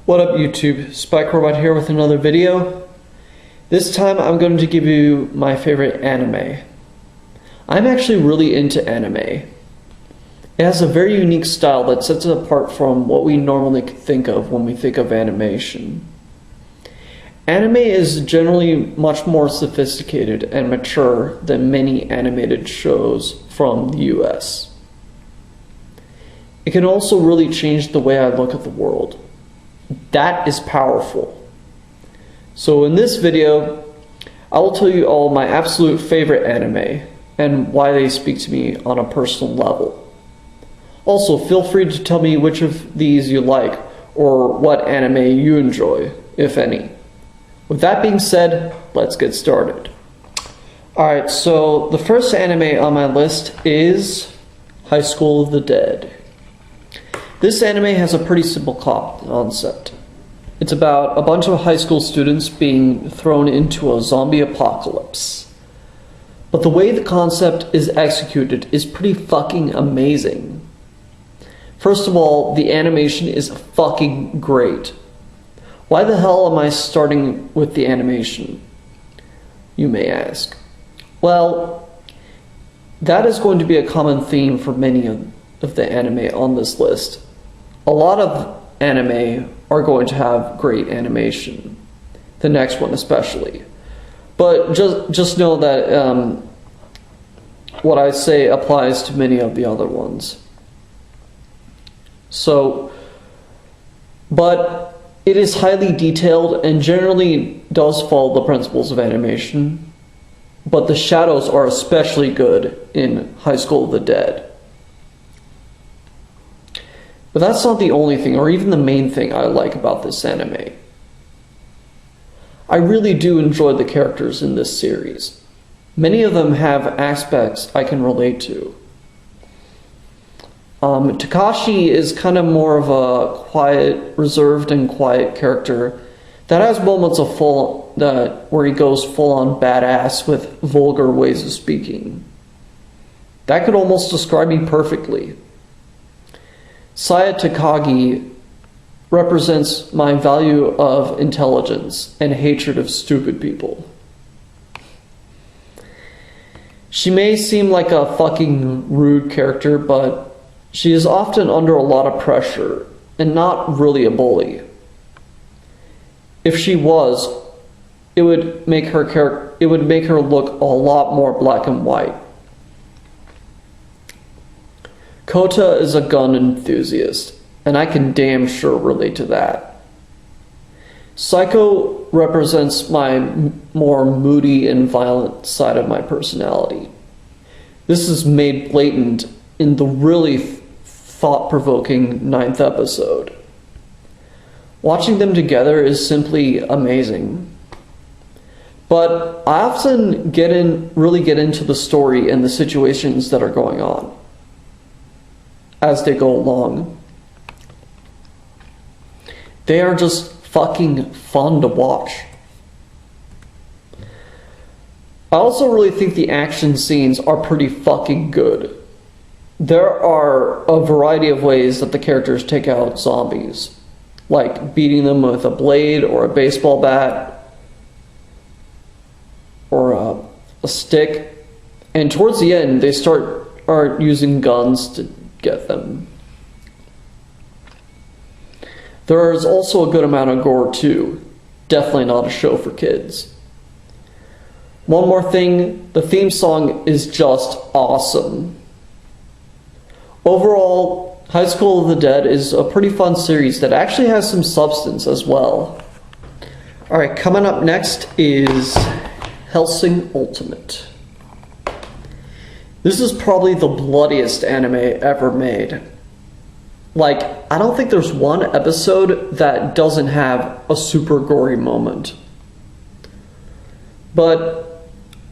What up YouTube, Spike Robot here with another video. This time I'm going to give you my favorite anime. I'm actually really into anime. It has a very unique style that sets it apart from what we normally think of when we think of animation. Anime is generally much more sophisticated and mature than many animated shows from the US. It can also really change the way I look at the world. That is powerful. So in this video, I will tell you all my absolute favorite anime and why they speak to me on a personal level. Also, feel free to tell me which of these you like or what anime you enjoy, if any. With that being said, let's get started. Alright, so the first anime on my list is High School of the Dead. This anime has a pretty simple concept. It's about a bunch of high school students being thrown into a zombie apocalypse. But the way the concept is executed is pretty fucking amazing. First of all, the animation is fucking great. Why the hell am I starting with the animation, you may ask? Well, that is going to be a common theme for many of the anime on this list. A lot of anime are going to have great animation, the next one especially. But just know that what I say applies to many of the other ones. But it is highly detailed and generally does follow the principles of animation. But the shadows are especially good in High School of the Dead. But that's not the only thing, or even the main thing I like about this anime. I really do enjoy the characters in this series. Many of them have aspects I can relate to. Takashi is kind of more of a quiet, reserved and quiet character that has moments of where he goes full-on badass with vulgar ways of speaking. That could almost describe me perfectly. Saya Takagi represents my value of intelligence and hatred of stupid people. She may seem like a fucking rude character, but she is often under a lot of pressure and not really a bully. If she was, it would make her look a lot more black and white. Kota is a gun enthusiast, and I can damn sure relate to that. Psycho represents my more moody and violent side of my personality. This is made blatant in the really thought-provoking 9th episode. Watching them together is simply amazing. But I often really get into the story and the situations that are going on as they go along. They are just fucking fun to watch. I also really think the action scenes are pretty fucking good. There are a variety of ways that the characters take out zombies, like beating them with a blade or a baseball bat or a stick, and towards the end they start using guns to get them. There is also a good amount of gore too. Definitely not a show for kids. One more thing, the theme song is just awesome. Overall, High School of the Dead is a pretty fun series that actually has some substance as well. Alright, coming up next is Hellsing Ultimate. This is probably the bloodiest anime ever made. Like, I don't think there's one episode that doesn't have a super gory moment. But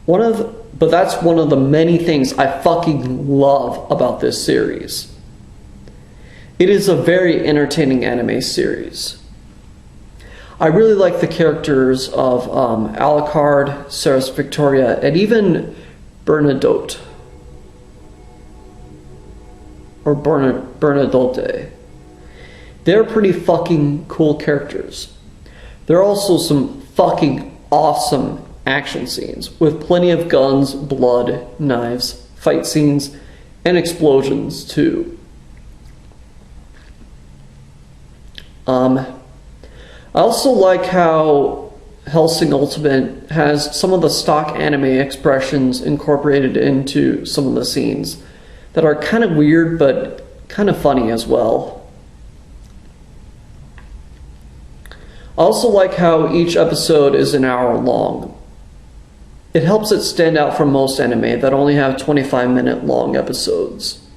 that's one of the many things I fucking love about this series. It is a very entertaining anime series. I really like the characters of Alucard, Ceres Victoria, and even Bernadotte. Or Bernadotte. They're pretty fucking cool characters. There are also some fucking awesome action scenes with plenty of guns, blood, knives, fight scenes, and explosions too. I also like how Hellsing Ultimate has some of the stock anime expressions incorporated into some of the scenes that are kind of weird but kind of funny as well. I also like how each episode is an hour long. It helps it stand out from most anime that only have 25-minute long episodes.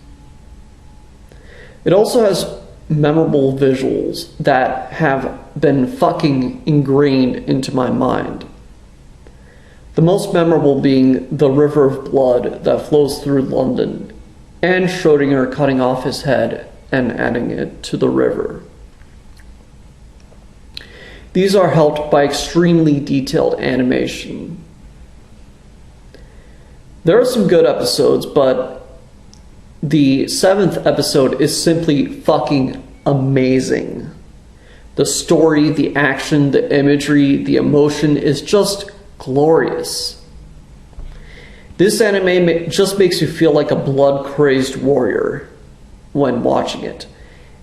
It also has memorable visuals that have been fucking ingrained into my mind. The most memorable being the river of blood that flows through London, and Schrödinger cutting off his head and adding it to the river. These are helped by extremely detailed animation. There are some good episodes, but the 7th episode is simply fucking amazing. The story, the action, the imagery, the emotion is just glorious. This anime just makes you feel like a blood-crazed warrior when watching it.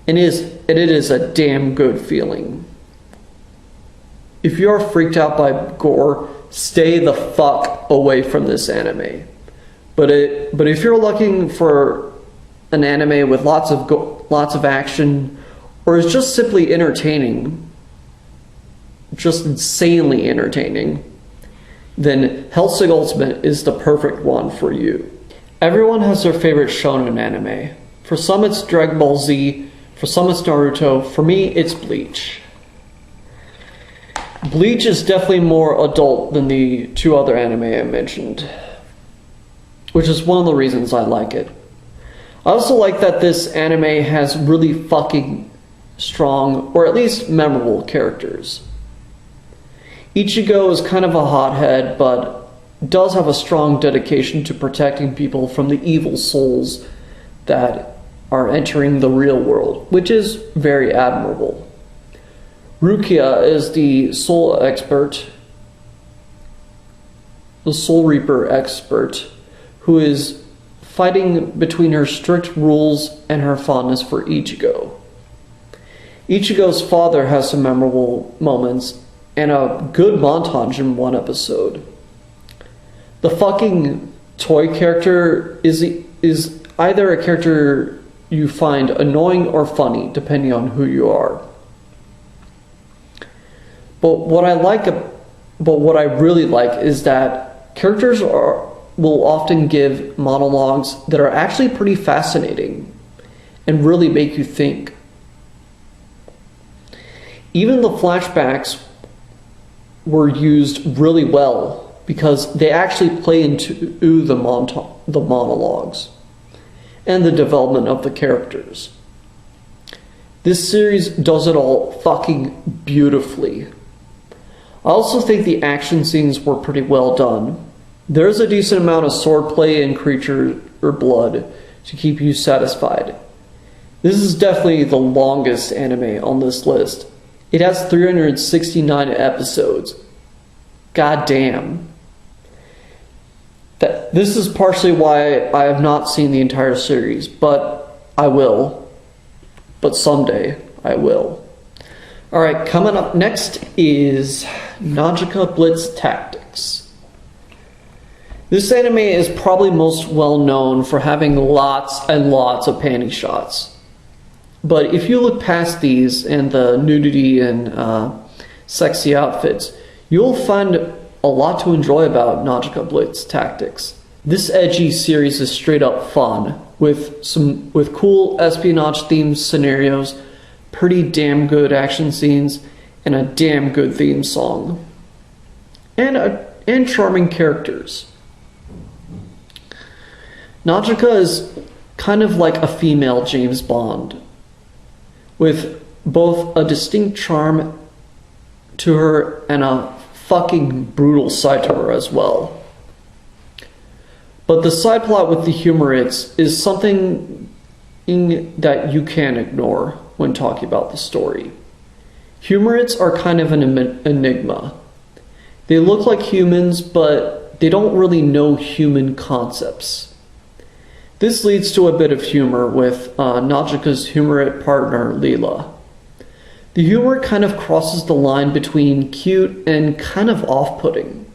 And it is a damn good feeling. If you're freaked out by gore, stay the fuck away from this anime. But if you're looking for an anime with lots of action, or is just simply entertaining, just insanely entertaining, then Hellsing Ultimate is the perfect one for you. Everyone has their favorite shonen anime. For some it's Dragon Ball Z, for some it's Naruto, for me it's Bleach. Bleach is definitely more adult than the two other anime I mentioned, which is one of the reasons I like it. I also like that this anime has really fucking strong, or at least memorable, characters. Ichigo is kind of a hothead, but does have a strong dedication to protecting people from the evil souls that are entering the real world, which is very admirable. Rukia is the soul expert, the Soul Reaper expert, who is fighting between her strict rules and her fondness for Ichigo. Ichigo's father has some memorable moments and a good montage in one episode. The fucking toy character is either a character you find annoying or funny, depending on who you are. But what I really like is that characters will often give monologues that are actually pretty fascinating and really make you think. Even the flashbacks were used really well because they actually play into the monologues and the development of the characters. This series does it all fucking beautifully. I also think the action scenes were pretty well done. There's a decent amount of swordplay and creature or blood to keep you satisfied. This is definitely the longest anime on this list. It has 369 episodes. God damn. This is partially why I have not seen the entire series, but I will. But someday I will. Alright, coming up next is Naujika Blitz Tactics. This anime is probably most well known for having lots and lots of panty shots. But if you look past these and the nudity and sexy outfits, you'll find a lot to enjoy about Naujika Blitz Tactics. This edgy series is straight up fun, with cool espionage-themed scenarios, pretty damn good action scenes, and a damn good theme song. And charming characters. Naujika is kind of like a female James Bond, with both a distinct charm to her and a fucking brutal side to her as well. But the side plot with the humor is something that you can't ignore. when talking about the story. Humanoids are kind of an enigma. They look like humans, but they don't really know human concepts. This leads to a bit of humor with Naujika's humorette partner, Leela. The humor kind of crosses the line between cute and kind of off-putting.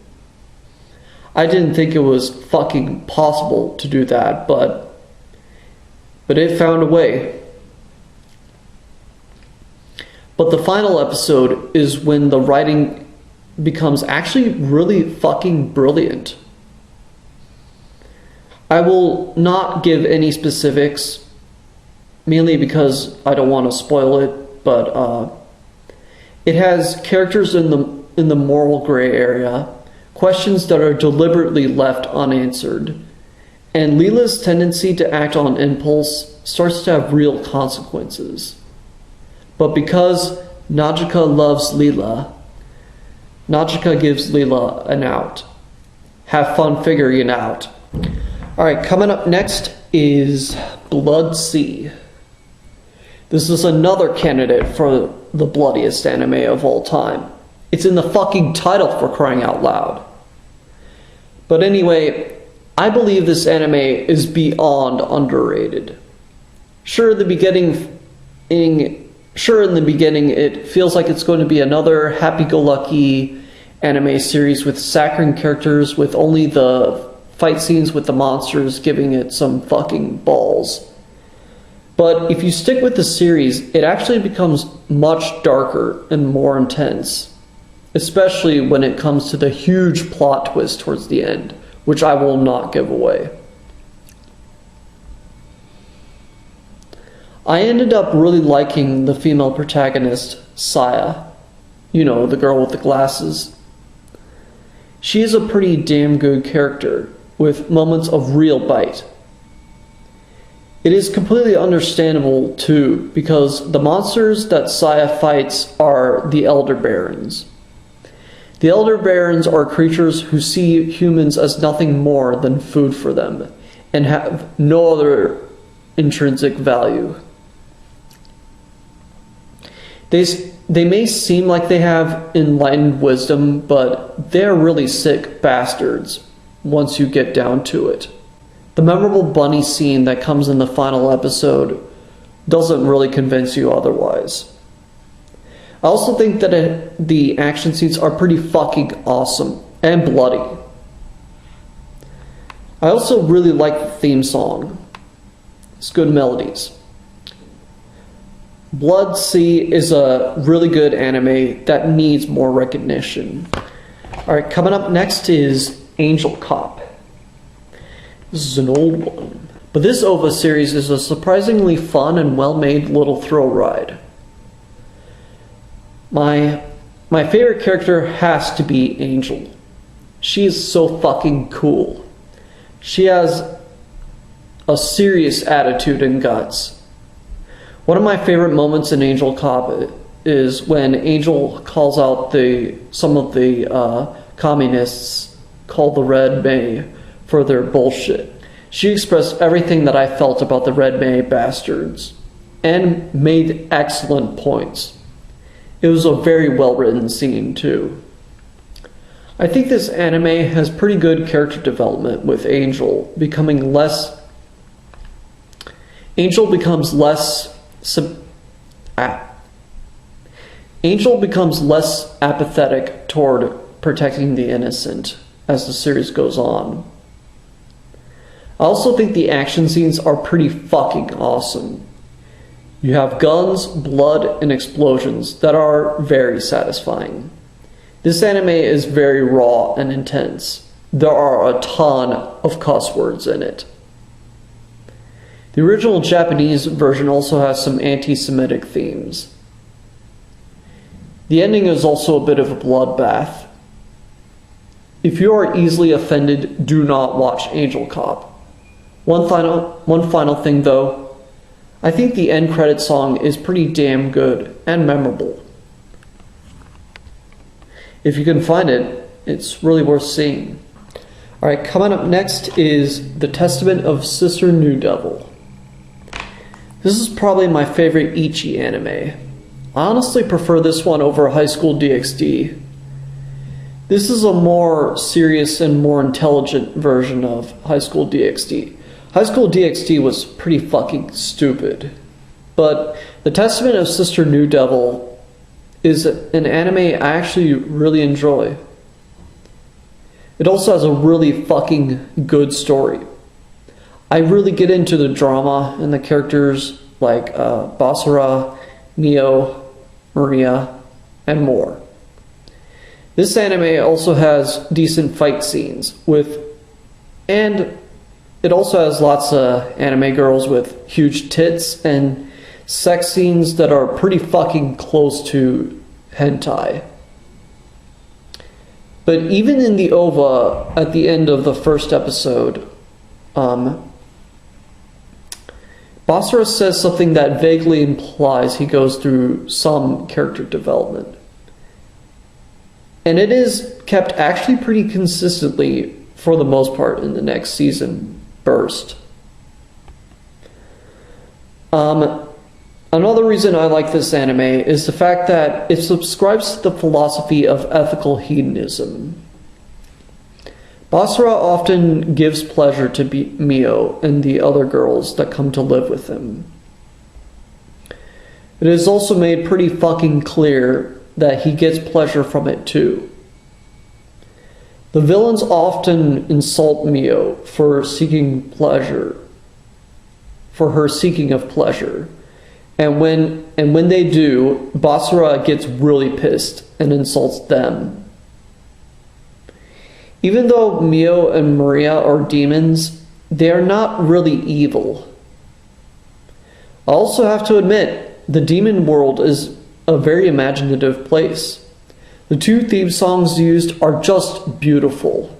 I didn't think it was fucking possible to do that, but it found a way. But the final episode is when the writing becomes actually really fucking brilliant. I will not give any specifics, mainly because I don't want to spoil it, but it has characters in the moral gray area, questions that are deliberately left unanswered, and Leela's tendency to act on impulse starts to have real consequences. But because Naujika loves Leela, Naujika gives Leela an out. Have fun figuring it out. Alright, coming up next is Blood Sea. This is another candidate for the bloodiest anime of all time. It's in the fucking title, for crying out loud. But anyway, I believe this anime is beyond underrated. Sure, in the beginning it feels like it's going to be another happy-go-lucky anime series with saccharine characters with only the fight scenes with the monsters giving it some fucking balls. But if you stick with the series, it actually becomes much darker and more intense, especially when it comes to the huge plot twist towards the end, which I will not give away. I ended up really liking the female protagonist, Saya. You know, the girl with the glasses. She is a pretty damn good character, with moments of real bite. It is completely understandable, too, because the monsters that Saya fights are the Elder Barons. The Elder Barons are creatures who see humans as nothing more than food for them, and have no other intrinsic value. They may seem like they have enlightened wisdom, but they're really sick bastards once you get down to it. The memorable bunny scene that comes in the final episode doesn't really convince you otherwise. I also think that the action scenes are pretty fucking awesome and bloody. I also really like the theme song. It's good melodies. Blood Sea is a really good anime that needs more recognition. Alright, coming up next is Angel Cop. This is an old one. But this OVA series is a surprisingly fun and well-made little thrill ride. My favorite character has to be Angel. She is so fucking cool. She has a serious attitude and guts. One of my favorite moments in Angel Cop is when Angel calls out some of the communists called the Red May for their bullshit. She expressed everything that I felt about the Red May bastards and made excellent points. It was a very well-written scene, too. I think this anime has pretty good character development, with Angel becomes less apathetic toward protecting the innocent as the series goes on. I also think the action scenes are pretty fucking awesome. You have guns, blood, and explosions that are very satisfying. This anime is very raw and intense. There are a ton of cuss words in it. The original Japanese version also has some anti-Semitic themes. The ending is also a bit of a bloodbath. If you are easily offended, do not watch Angel Cop. One final thing though, I think the end credit song is pretty damn good and memorable. If you can find it, it's really worth seeing. Alright, coming up next is The Testament of Sister New Devil. This This is probably my favorite ecchi anime. I honestly prefer this one over High School DxD. This is a more serious and more intelligent version of High School DxD. High School DxD was pretty fucking stupid. But The Testament of Sister New Devil is an anime I actually really enjoy. It also has a really fucking good story. I really get into the drama and the characters like Basara, Mio, Maria, and more. This anime also has decent fight scenes and it also has lots of anime girls with huge tits and sex scenes that are pretty fucking close to hentai. But even in the OVA, at the end of the first episode, Basara says something that vaguely implies he goes through some character development. And it is kept actually pretty consistently for the most part in the next season burst. Another reason I like this anime is the fact that it subscribes to the philosophy of ethical hedonism. Basara often gives pleasure to Mio and the other girls that come to live with him. It is also made pretty fucking clear that he gets pleasure from it too. The villains often insult Mio for seeking pleasure, for her seeking of pleasure. And when they do, Basara gets really pissed and insults them. Even though Mio and Maria are demons, they are not really evil. I also have to admit, the demon world is a very imaginative place. The two theme songs used are just beautiful.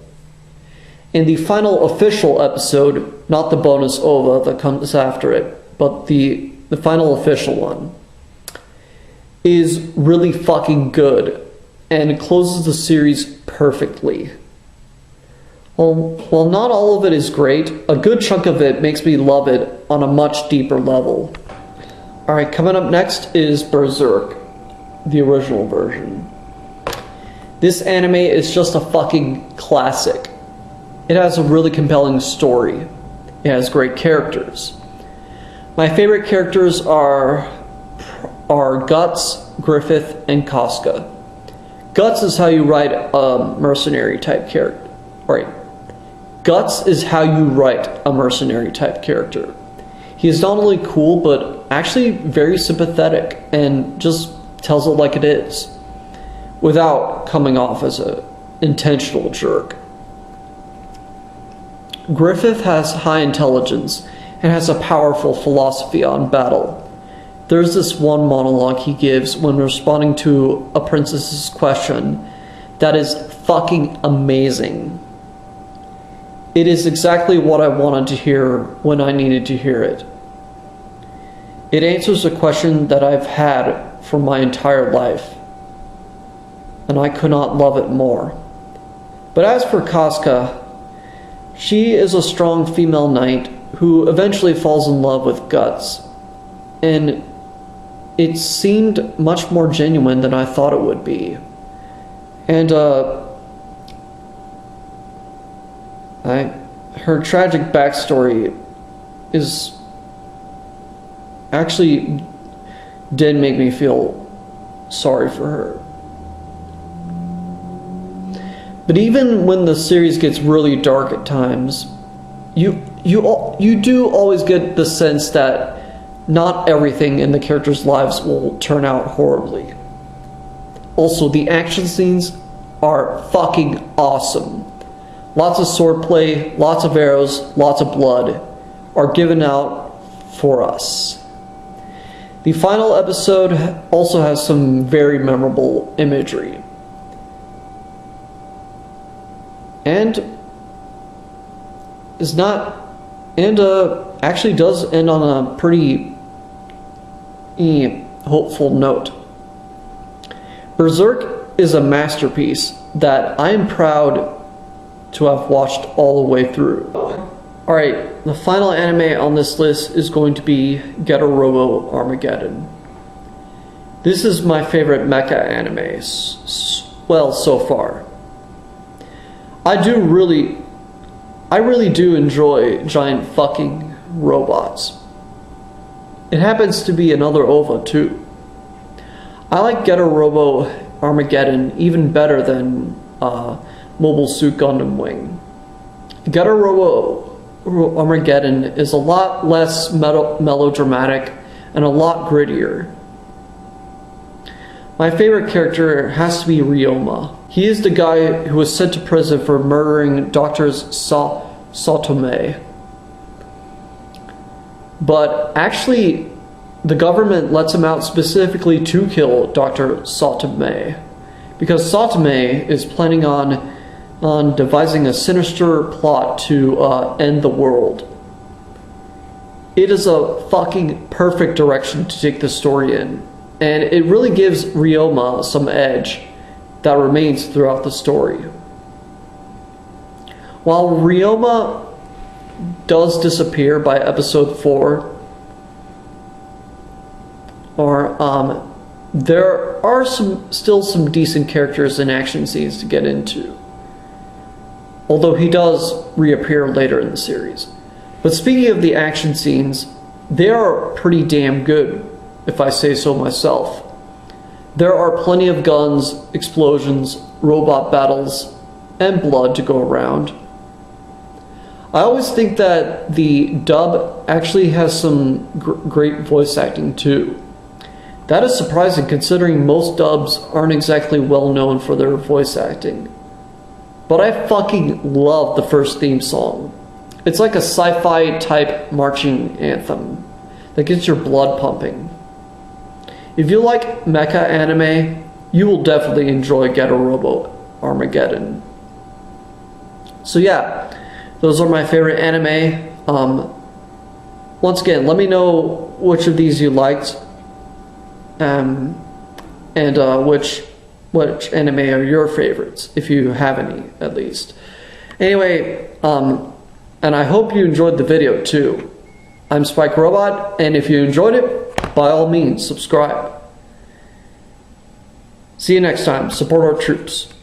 In the final official episode, not the bonus OVA that comes after it, but the final official one, is really fucking good and closes the series perfectly. While not all of it is great, a good chunk of it makes me love it on a much deeper level. Alright, coming up next is Berserk, the original version. This anime is just a fucking classic. It has a really compelling story. It has great characters. My favorite characters are Guts, Griffith, and Casca. Guts is how you write a mercenary type character. Right. Guts is how you write a mercenary type character. He is not only cool, but actually very sympathetic and just tells it like it is, without coming off as an intentional jerk. Griffith has high intelligence and has a powerful philosophy on battle. There's this one monologue he gives when responding to a princess's question that is fucking amazing. It is exactly what I wanted to hear when I needed to hear it. It answers a question that I've had for my entire life, and I could not love it more. But as for Casca, she is a strong female knight who eventually falls in love with Guts, and it seemed much more genuine than I thought it would be. And her tragic backstory is actually did make me feel sorry for her. But even when the series gets really dark at times, you do always get the sense that not everything in the characters' lives will turn out horribly. Also, the action scenes are fucking awesome. Lots of swordplay, lots of arrows, lots of blood are given out for us. The final episode also has some very memorable imagery. And actually does end on a pretty hopeful note. Berserk is a masterpiece that I am proud to have watched all the way through. Alright, the final anime on this list is going to be Getter Robo Armageddon. This is my favorite mecha anime, well, so far. I really do enjoy giant fucking robots. It happens to be another OVA too. I like Getter Robo Armageddon even better than Mobile Suit Gundam Wing. Getter Robo Armageddon is a lot less melodramatic and a lot grittier. My favorite character has to be Ryoma. He is the guy who was sent to prison for murdering Doctors Satome. But actually, the government lets him out specifically to kill Dr. Satome, because Satome is planning on devising a sinister plot to end the world. It is a fucking perfect direction to take the story in, and it really gives Ryoma some edge that remains throughout the story. While Ryoma does disappear by episode 4, there are still some decent characters and action scenes to get into, although he does reappear later in the series. But speaking of the action scenes, they are pretty damn good, if I say so myself. There are plenty of guns, explosions, robot battles, and blood to go around. I always think that the dub actually has some great voice acting too. That is surprising considering most dubs aren't exactly well known for their voice acting. But I fucking love the first theme song. It's like a sci-fi type marching anthem that gets your blood pumping. If you like mecha anime, you will definitely enjoy Getter Robo Armageddon. So yeah, those are my favorite anime. Once again, let me know which of these you liked, and which anime are your favorites, if you have any, at least. Anyway, and I hope you enjoyed the video too. I'm Spike Robot, and if you enjoyed it, by all means, subscribe. See you next time. Support our troops.